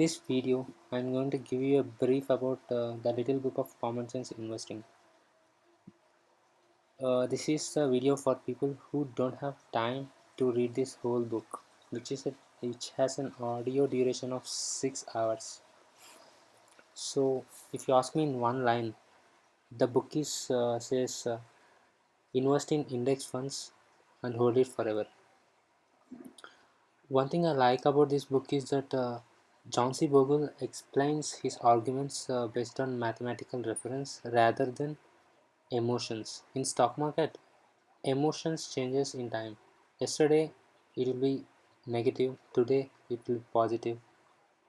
In this video, I'm going to give you a brief about the Little Book of Common Sense Investing. This is a video for people who don't have time to read this whole book, which has an audio duration of 6 hours. So, if you ask me in one line, the book is says invest in index funds and hold it forever. One thing I like about this book is that John C Bogle explains his arguments based on mathematical reference rather than emotions. In stock market, emotions changes in time. Yesterday it will be negative, today it will be positive.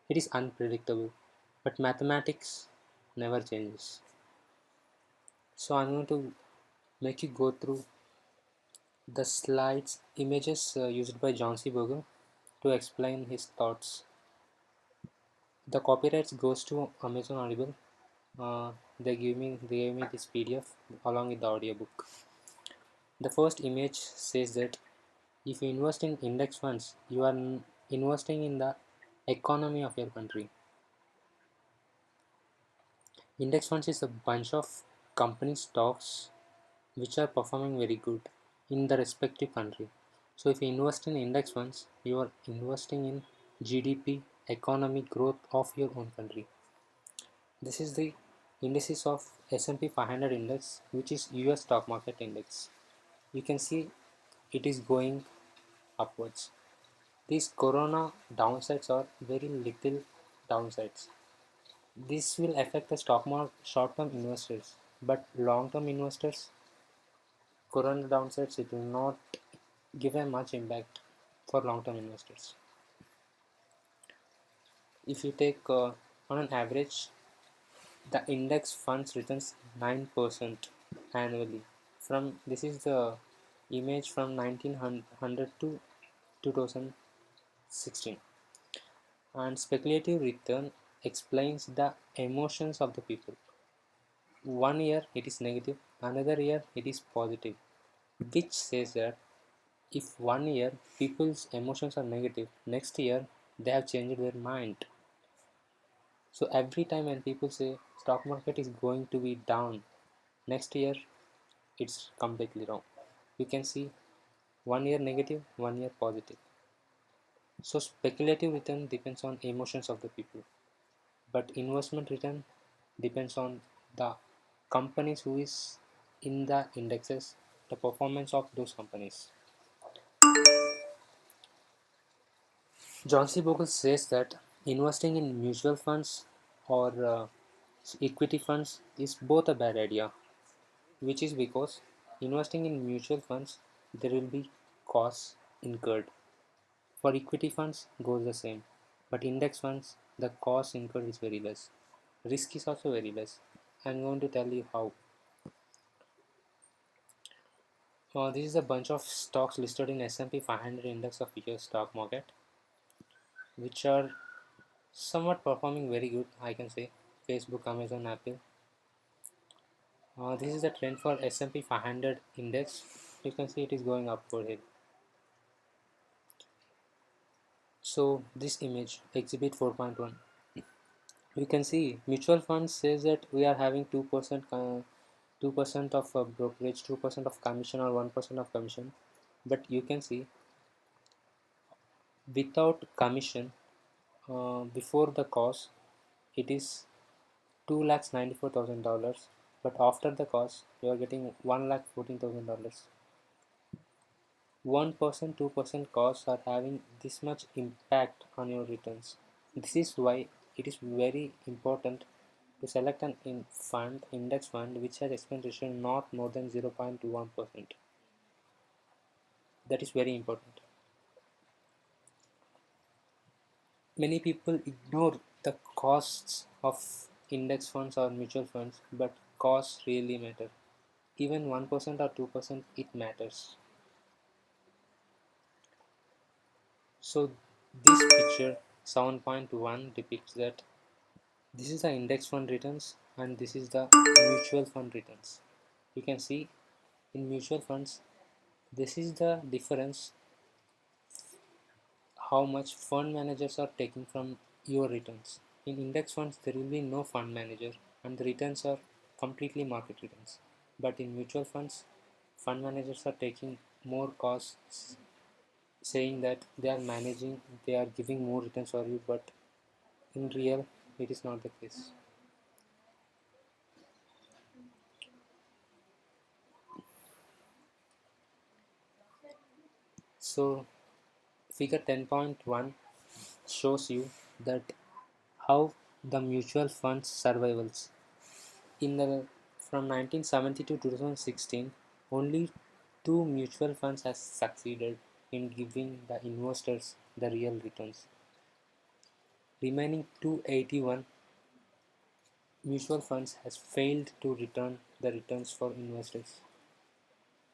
It is unpredictable, but mathematics never changes. So I'm going to make you go through the slides images used by John C Bogle to explain his thoughts. The copyrights goes to Amazon Audible. They gave me this PDF along with the audiobook. The first image says that if you invest in index funds, you are investing in the economy of your country. Index funds is a bunch of company stocks which are performing very good in the respective country. So if you invest in index funds, you are investing in GDP, economic growth of your own country. This is the indices of S&P 500 index, which is US stock market index. You can see it is going upwards. These corona downsides are very little downsides. This will affect the stock market short-term investors, but long-term investors, corona downsides, it will not give a much impact for long-term investors. If you take on an average, the index funds returns 9% annually. From this is the image from 1900 to 2016. And speculative return explains the emotions of the people. One year it is negative, another year it is positive, which says that if one year people's emotions are negative, next year they have changed their mind. So every time when people say stock market is going to be down, next year it's completely wrong. You can see one year negative, one year positive. So speculative return depends on emotions of the people, but investment return depends on the companies who is in the indexes, the performance of those companies. John C. Bogle says that investing in mutual funds or equity funds is both a bad idea, which is because investing in mutual funds there will be costs incurred. For equity funds goes the same, but index funds the cost incurred is very less. Risk is also very less. I'm going to tell you how. This is a bunch of stocks listed in S&P 500 index of US stock market, which are somewhat performing very good. I can say Facebook, Amazon, Apple. This is the trend for S&P 500 index. You can see it is going upward here. So this image, exhibit 4.1. You can see mutual funds says that we are having 2% 2% of brokerage, 2% of commission or 1% of commission, but you can see without commission before the cost it is $2,94,000, but after the cost you are getting $1,14,000. 1%, 2% costs are having this much impact on your returns. This is why it is very important to select an index fund which has expense ratio not more than 0.21%. That is very important. Many people ignore the costs of index funds or mutual funds, but costs really matter. Even 1% or 2% it matters. So this picture 7.1 depicts that this is the index fund returns and this is the mutual fund returns. You can see in mutual funds this is the difference how much fund managers are taking from your returns. In index funds, there will be no fund manager and the returns are completely market returns. But in mutual funds, fund managers are taking more costs, saying that they are managing, they are giving more returns for you, but in real, it is not the case. So, figure 10.1 shows you that how the mutual funds survivals. In the from 1970 to 2016, only two mutual funds has succeeded in giving the investors the real returns. Remaining 281 mutual funds has failed to return the returns for investors.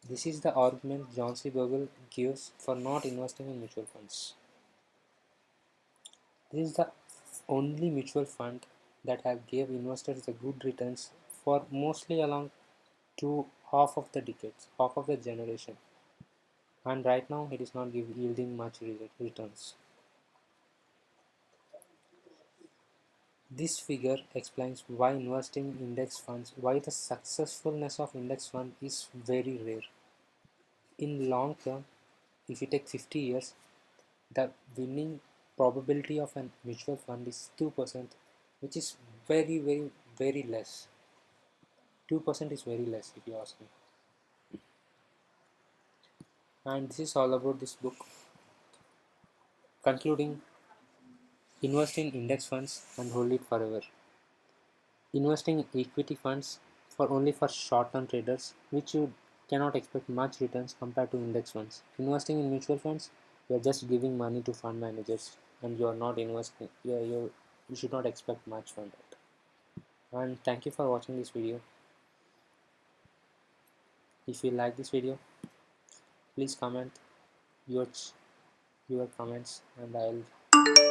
This is the argument John C Bogle gives for not investing in mutual funds. This is the only mutual fund that have gave investors the good returns for mostly along to half of the decades, half of the generation, and right now it is not yielding much returns. This figure explains why investing in index funds, why the successfulness of index fund is very rare. In long term, if you take 50 years, the winning probability of a mutual fund is 2%, which is very less. 2% is very less if you ask me. And this is all about this book. Concluding, invest in index funds and hold it forever. Investing in equity funds for only for short-term traders, which you cannot expect much returns compared to index funds. Investing in mutual funds, you are just giving money to fund managers, and you are not investing. You should not expect much from that. And thank you for watching this video. If you like this video, please comment your comments, and I'll go